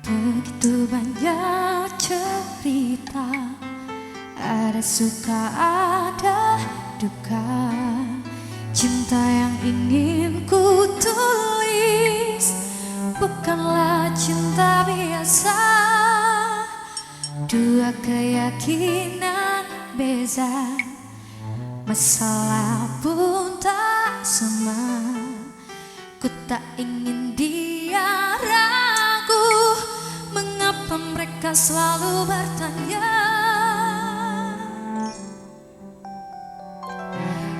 Begitu banyak cerita, ada suka ada duka. Cinta yang ingin ku tulis bukanlah cinta biasa. Dua keyakinan beza, masalah pun tak sama. Ku tak ingin dia ragu, mengapa mereka selalu bertanya.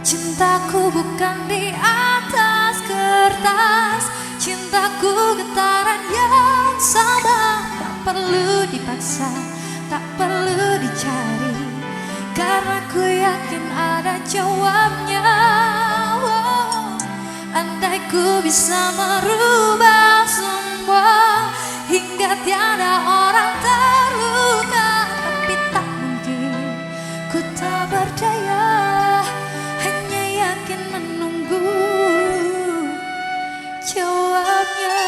Cintaku bukan di atas kertas, cintaku getaran yang sama. Tak perlu dipaksa, tak perlu dicari, karena ku yakin ada jawabnya. Andai ku bisa merubah semua hingga tiada orang terluka, tapi tak mungkin, ku tak berdaya, hanya yakin menunggu jawabnya.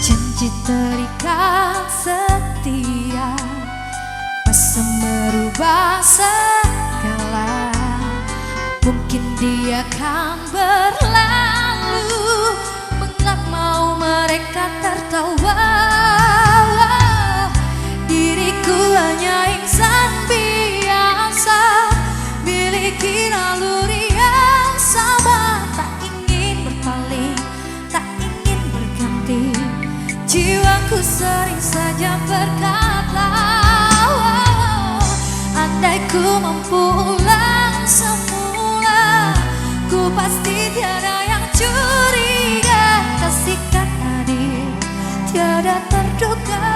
Janji terikat setia, masa merubah segala. Mungkin dia akan berlalu, mengelak mau mereka tertawa. Diriku hanya insan biasa, miliki naluri yang sama. Tak ingin berpaling, tak ingin berganti, jiwaku sering saja berkata, andai ku mampu ulang semula, ku pasti tiada yang curiga. Kasihkan adil, tiada terduga,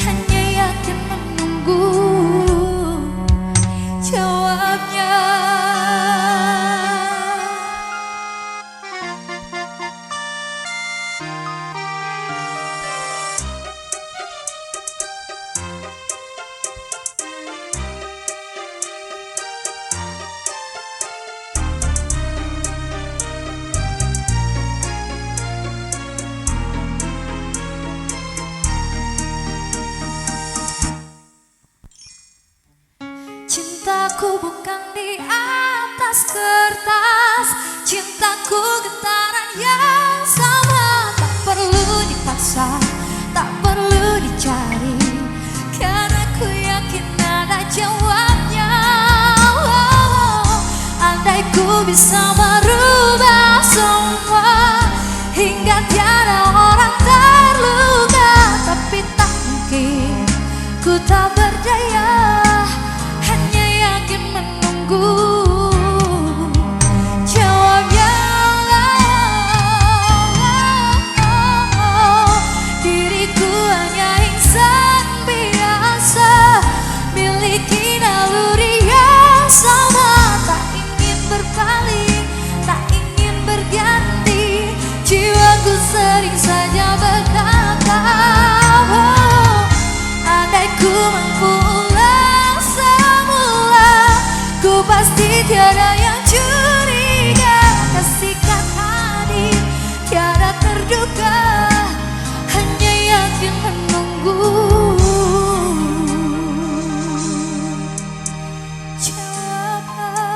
hanya yakin menunggu jawabnya. Cintaku bukan di atas kertas, cintaku getaran yang sama. Tak perlu dipaksa, tak perlu dicari, karena ku yakin ada jawabnya. Andai ku bisa merubah semua hingga tiada orang terluka, tapi tak mungkin, ku tak berdaya, menunggu jawabnya. Diriku hanya insan biasa, miliki naluri yang sama. Tak ingin berpaling, tak ingin berganti, jiwaku sering saja berkata, andai ku mampu ulang semula, ku pasti tiada yang curiga. Kasihkan adil, tiada terduga, hanya yakin menunggu jawaban.